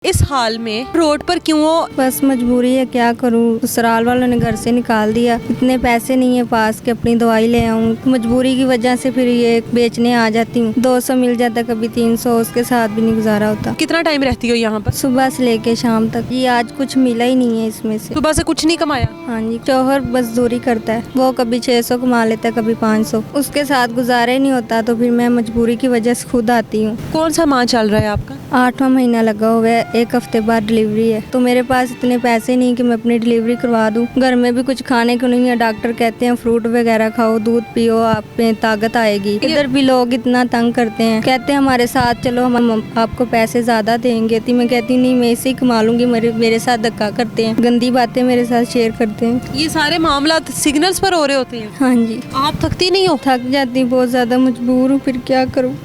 इस हाल में रोड पर क्यों हो? बस मजबूरी है, क्या करूँ। ससुराल वालों ने घर से निकाल दिया, इतने पैसे नहीं है पास के अपनी दवाई ले आऊँ। मजबूरी की वजह से फिर ये बेचने आ जाती हूँ। 200 मिल जाता, कभी 300, उसके साथ भी नहीं गुजारा होता। कितना टाइम रहती हो यहाँ पर? सुबह से लेके शाम तक। ये आज कुछ मिला ही नहीं है इसमें से। सुबह से कुछ नहीं कमाया? हाँ जी, शौहर मजदूरी करता है, वो कभी 600 कमा लेता है, कभी 500, उसके साथ गुजारा ही नहीं होता। तो फिर मैं मजबूरी की वजह से खुद आती हूँ। कौन सा माह चल रहा है आपका? 8वां महीना लगा हुआ है, 1 हफ्ते बाद डिलीवरी है। तो मेरे पास इतने पैसे नहीं कि मैं अपनी डिलीवरी करवा दूं। घर में भी कुछ खाने को नहीं है। डॉक्टर कहते हैं फ्रूट वगैरह खाओ, दूध पियो, आप में ताकत आएगी। इधर भी लोग इतना तंग करते हैं, कहते हैं हमारे साथ चलो, हम आपको पैसे ज्यादा देंगे। तो मैं कहती नहीं, मैं इसे ही कमा लूंगी। मेरे साथ धक्का करते हैं, गंदी बातें मेरे साथ शेयर करते हैं। ये सारे मामला सिग्नल्स पर हो रहे होते हैं? हाँ जी। आप थकती नहीं हो? थक जाती, बहुत ज्यादा मजबूर हूँ, फिर क्या करूँ।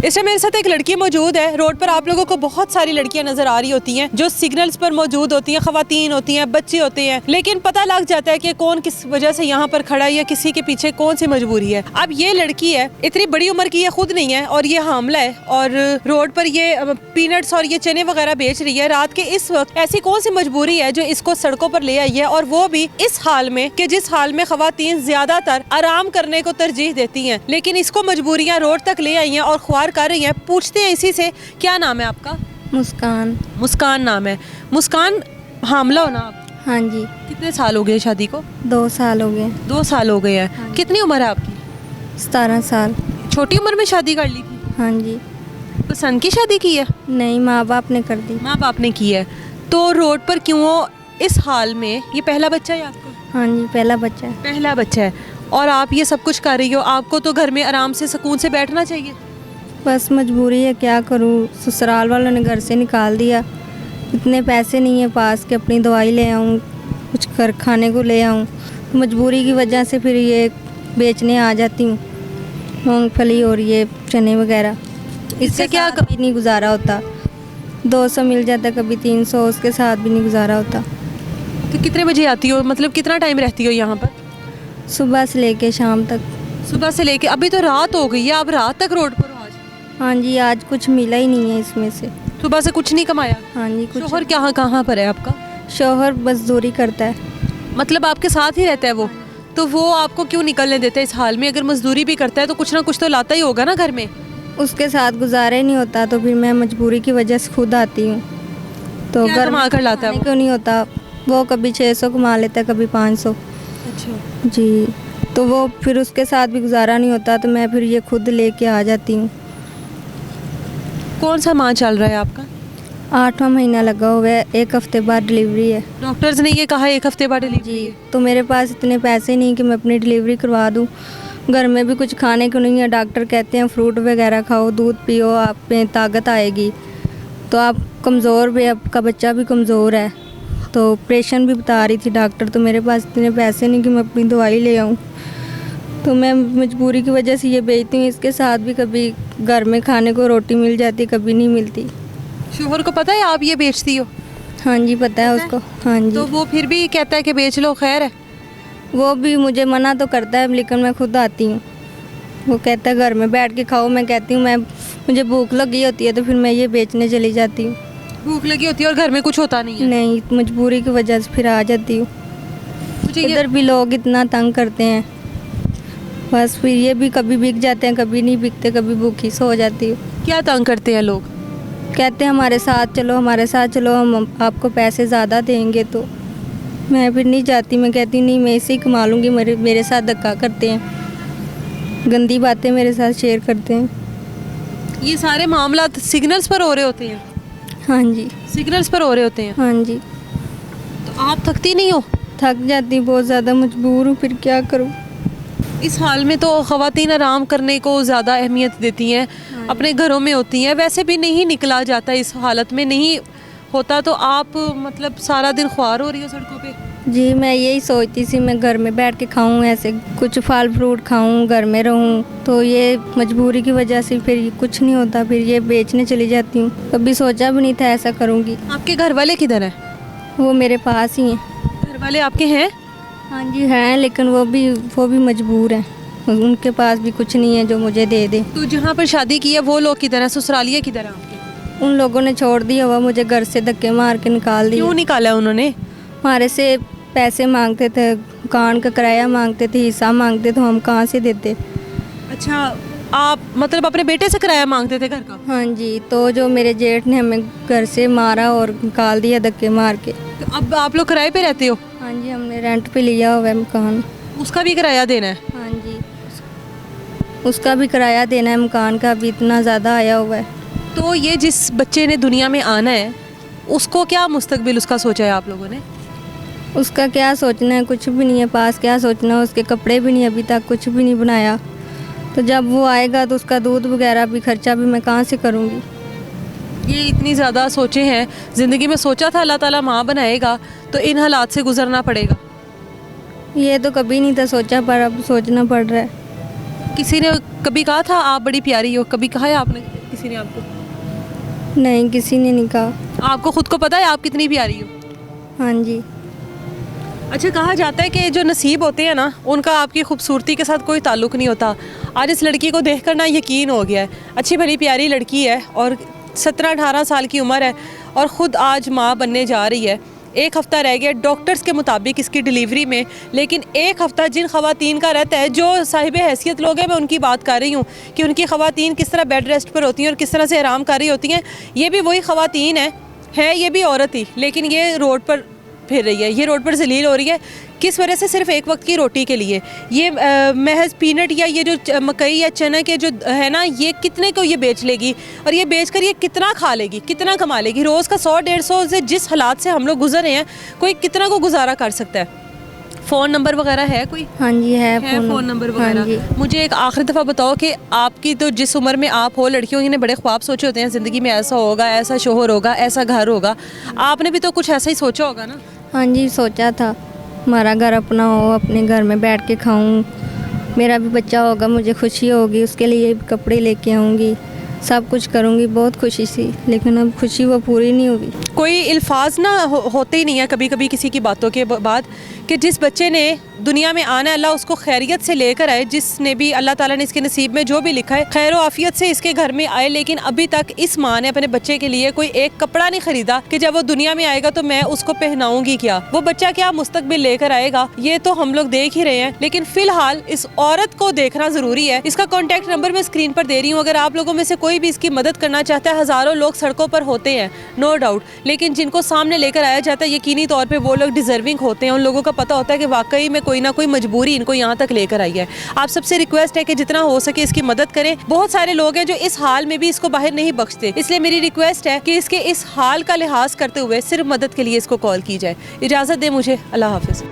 इसमें मेरे साथ एक लड़की मौजूद है। रोड पर आप लोगों को बहुत सारी लड़कियां नजर आ रही होती हैं जो सिग्नल्स पर मौजूद होती हैं, खवातीन होती हैं, बच्चे होते हैं, लेकिन पता लग जाता है कि कौन किस वजह से यहाँ पर खड़ा है या किसी के पीछे कौन सी मजबूरी है। अब ये लड़की है, इतनी बड़ी उम्र की ये खुद नहीं है और ये हामला है और रोड पर ये पीनट्स और ये चने वगैरह बेच रही है। रात के इस वक्त ऐसी कौन सी मजबूरी है जो इसको सड़कों पर ले आई है, और वो भी इस हाल में कि जिस हाल में खवातीन ज्यादातर आराम करने को तरजीह देती हैं, लेकिन इसको मजबूरियाँ रोड तक ले आई हैं और ख्वार कर रही हैं। पूछते हैं इसी से, क्या नाम है आपका? मुस्कान। मुस्कान नाम है। मुस्कान, हामला हो ना आप? हाँ जी। कितने साल हो गए शादी को? 2 साल हो गए। 2 साल हो गए हैं। हाँ। कितनी उम्र है आपकी? 17 साल। छोटी उम्र में शादी कर ली थी? हाँ जी। पसंद की शादी की है? नहीं, माँ बाप ने कर दी। माँ बाप ने की है। तो रोड पर क्यों हो इस हाल में? ये पहला बच्चा है आपका? हाँ जी, पहला बच्चा है। पहला बच्चा है और आप ये सब कुछ कर रही हो। आपको तो घर में आराम से सुकून से बैठना चाहिए। बस मजबूरी है, क्या करूँ। ससुराल वालों ने घर से निकाल दिया, इतने पैसे नहीं है पास के अपनी दवाई ले आऊँ, कुछ कर खाने को ले आऊँ। मजबूरी की वजह से फिर ये बेचने आ जाती हूँ। मूंगफली और ये चने वगैरह, इससे क्या कभी नहीं गुजारा होता। 200 मिल जाता, कभी 300, उसके साथ भी नहीं गुजारा होता। तो कितने बजे आती हो, मतलब कितना टाइम रहती हो यहाँ पर? सुबह से लेके शाम तक। सुबह से लेके अभी तो रात हो गई है, अब रात तक रोड पर हो आज? हाँ जी, आज कुछ मिला ही नहीं है इसमें से। सुबह से कुछ नहीं कमाया? हाँ जी, कुछ। शोहर कहाँ कहाँ पर है आपका? शौहर मजदूरी करता है। मतलब आपके साथ ही रहता है वो? तो वो आपको क्यों निकलने देता है इस हाल में? अगर मजदूरी भी करता है तो कुछ ना कुछ तो लाता ही होगा ना घर में। उसके साथ गुजारा ही नहीं होता। तो फिर मैं मजबूरी की वजह से खुद आती हूँ। तो क्या घर कमा कर लाता है वो? क्यों नहीं होता। वो कभी 600 कमा लेता है, कभी 500। अच्छा। जी। तो वो फिर उसके साथ भी गुजारा नहीं होता, तो मैं फिर ये खुद लेके आ जाती हूँ। कौन सा माह चल रहा है आपका? 8वां महीना लगा हुआ है, 1 हफ्ते बाद डिलीवरी है। डॉक्टर्स ने ये कहा 1 हफ्ते बाद डिलीवरी जी। है। तो मेरे पास इतने पैसे नहीं कि मैं अपनी डिलीवरी करवा दूँ। घर में भी कुछ खाने को नहीं है। डॉक्टर कहते हैं फ्रूट वगैरह खाओ, दूध पियो, आप में ताकत आएगी। तो आप कमज़ोर भी, आपका बच्चा भी कमज़ोर है। तो ऑपरेशन भी बता रही थी डॉक्टर। तो मेरे पास इतने पैसे नहीं कि मैं अपनी दवाई ले आऊँ। तो मैं मजबूरी की वजह से ये बेचती हूँ। इसके साथ भी कभी घर में खाने को रोटी मिल जाती, कभी नहीं मिलती। शोहर को पता है आप ये बेचती हो? हाँ जी, पता है उसको। हाँ जी। तो वो फिर भी कहता है कि बेच लो, खैर है? वो भी मुझे मना तो करता है, लेकिन मैं खुद आती हूँ। वो कहता है घर में बैठ के खाओ। मैं कहती हूँ मुझे भूख लगी होती है, तो फिर मैं ये बेचने चली जाती हूँ। भूख लगी होती है और घर में कुछ होता नहीं है? नहीं, मजबूरी की वजह से फिर आ जाती हूँ। मुझे ये इधर भी लोग इतना तंग करते हैं, बस फिर ये भी कभी बिक जाते हैं, कभी नहीं बिकते, कभी भूखी सो जाती हूँ। क्या तंग करते हैं लोग? कहते हैं हमारे साथ चलो, हमारे साथ चलो, हम आपको पैसे ज़्यादा देंगे। तो मैं फिर नहीं जाती। मैं कहती नहीं, मैं इसे ही कमा लूँगी। मेरे साथ धक्का करते हैं, गंदी बातें मेरे साथ शेयर करते हैं। ये सारे मामला सिग्नल्स पर हो रहे होते हैं? हाँ जी। सिग्नल्स पर हो रहे होते हैं। हाँ जी। तो आप थकती नहीं हो? थक जाती, बहुत ज़्यादा मजबूर हूँ, फिर क्या करूँ। इस हाल में तो ख़वातीन आराम करने को ज़्यादा अहमियत देती हैं, अपने घरों में होती हैं। वैसे भी नहीं निकला जाता, इस हालत में नहीं होता। तो आप मतलब सारा दिन ख्वार हो रही हो सड़कों पे? जी, मैं यही सोचती थी मैं घर में बैठ के खाऊं, ऐसे कुछ फल फ्रूट खाऊं, घर में रहूं। तो ये मजबूरी की वजह से फिर कुछ नहीं होता, फिर ये बेचने चली जाती हूँ। कभी सोचा भी नहीं था ऐसा करूँगी। आपके घर वाले किधर हैं? वो मेरे पास ही हैं। घर वाले आपके हैं? हाँ जी हैं, लेकिन वो भी मजबूर हैं। उनके पास भी कुछ नहीं है जो मुझे दे दे। तो जहाँ पर शादी की है वो लोग किधर हैं? ससुरालिया किधर हैं आपके? उन लोगों ने छोड़ दिया हुआ, मुझे घर से धक्के मार के निकाल दिया। क्यों निकाला उन्होंने? हमारे से पैसे मांगते थे, दुकान का किराया मांगते थे, हिस्सा मांगते, तो हम कहाँ से देते। अच्छा, आप मतलब अपने बेटे से किराया मांगते थे घर का? हाँ जी, तो जो मेरे जेठ ने हमें घर से मारा और निकाल दिया धक्के मार के। तो अब आप लोग किराए पे रहते हो? हाँ जी, हमने रेंट पे लिया हुआ है मकान। उसका भी किराया देना है? हाँ जी, उसका भी किराया देना है, मकान का भी इतना ज़्यादा आया हुआ है। तो ये जिस बच्चे ने दुनिया में आना है, उसको क्या मुस्तकबिल उसका सोचा है आप लोगों ने? उसका क्या सोचना है, कुछ भी नहीं है पास, क्या सोचना है, उसके कपड़े भी नहीं, अभी तक कुछ भी नहीं बनाया। तो जब वो आएगा तो उसका दूध वगैरह भी खर्चा भी मैं कहाँ से करूँगी। ये इतनी ज़्यादा सोचे हैं ज़िंदगी में, सोचा था अल्लाह ताला माँ बनाएगा तो इन हालात से गुजरना पड़ेगा। ये तो कभी नहीं था सोचा, पर अब सोचना पड़ रहा है। किसी ने कभी कहा था आप बड़ी प्यारी हो? कभी कहा है आपने, किसी ने आपको? नहीं, किसी ने नहीं कहा। आपको खुद को पता है आप कितनी प्यारी हो? हाँ जी। अच्छा, कहा जाता है कि जो नसीब होते हैं ना, उनका आपकी खूबसूरती के साथ कोई ताल्लुक़ नहीं होता। आज इस लड़की को देखकर ना यकीन हो गया है, अच्छी भली प्यारी लड़की है और 17-18 साल की उम्र है और ख़ुद आज माँ बनने जा रही है। एक हफ़्ता रह गया डॉक्टर्स के मुताबिक इसकी डिलीवरी में, लेकिन एक हफ़्ता जिन ख़वातीन का रहता है, जो साहिब हैसियत लोग हैं, मैं उनकी बात कर रही हूँ कि उनकी ख़वातीन किस तरह बेड रेस्ट पर होती हैं और किस तरह से आराम कर रही होती हैं। ये भी वही ख़वातीन है ये भी औरत ही, लेकिन ये रोड पर फिर रही है, ये रोड पर जलील हो रही है। किस वजह से? सिर्फ एक वक्त की रोटी के लिए। ये महज पीनट या ये जो मकई या चना के जो है ना, ये कितने को ये बेच लेगी और ये बेचकर ये कितना खा लेगी, कितना कमा लेगी? रोज़ का 100-150 से जिस हालात से हम लोग गुजर रहे हैं, कोई कितना को गुजारा कर सकता है? फ़ोन नंबर वगैरह है कोई? हाँ जी, है फ़ोन नंबर हाँ जी। वगैरह। मुझे एक आखिरी दफ़ा बताओ कि आपकी तो जिस उम्र में आप हो, लड़कियों ने बड़े ख्वाब सोचे होते हैं ज़िंदगी में, ऐसा होगा, ऐसा शोहर होगा, ऐसा घर होगा। आपने भी तो कुछ ऐसा ही सोचा होगा ना? हाँ जी, सोचा था हमारा घर अपना हो, अपने घर में बैठ के खाऊं, मेरा भी बच्चा होगा, मुझे खुशी होगी, उसके लिए कपड़े लेके आऊँगी, सब कुछ करूँगी बहुत खुशी से, लेकिन अब खुशी वो पूरी नहीं हुई। कोई अल्फाज ना होते ही नहीं है कभी कभी किसी की बातों के बाद कि जिस बच्चे ने दुनिया में आना है, अल्लाह उसको खैरियत से लेकर आए। जिसने भी अल्लाह ताला ने इसके नसीब में जो भी लिखा है, खैर आफियत से इसके घर में आए। लेकिन अभी तक इस माँ ने अपने बच्चे के लिए कोई एक कपड़ा नहीं खरीदा कि जब वो दुनिया में आएगा तो मैं उसको पहनाऊंगी क्या, वो बच्चा क्या मुस्तकबिल लेकर आएगा, ये तो हम लोग देख ही रहे हैं। लेकिन फिलहाल इस औरत को देखना जरूरी है। इसका कॉन्टैक्ट नंबर मैं स्क्रीन पर दे रही हूँ। अगर आप लोगों में से कोई भी इसकी मदद करना चाहता है, हज़ारों लोग सड़कों पर होते हैं नो डाउट, लेकिन जिनको सामने लेकर आया जाता है यकीनी तौर पर वो लोग डिजर्विंग होते हैं। उन लोगों का पता होता है कि वाकई में कोई ना कोई मजबूरी इनको यहाँ तक लेकर आई है। आप सबसे रिक्वेस्ट है कि जितना हो सके इसकी मदद करें। बहुत सारे लोग हैं जो इस हाल में भी इसको बाहर नहीं बख्शते, इसलिए मेरी रिक्वेस्ट है कि इसके इस हाल का लिहाज करते हुए सिर्फ मदद के लिए इसको कॉल की जाए। इजाज़त दे मुझे, अल्लाह हाफिज़।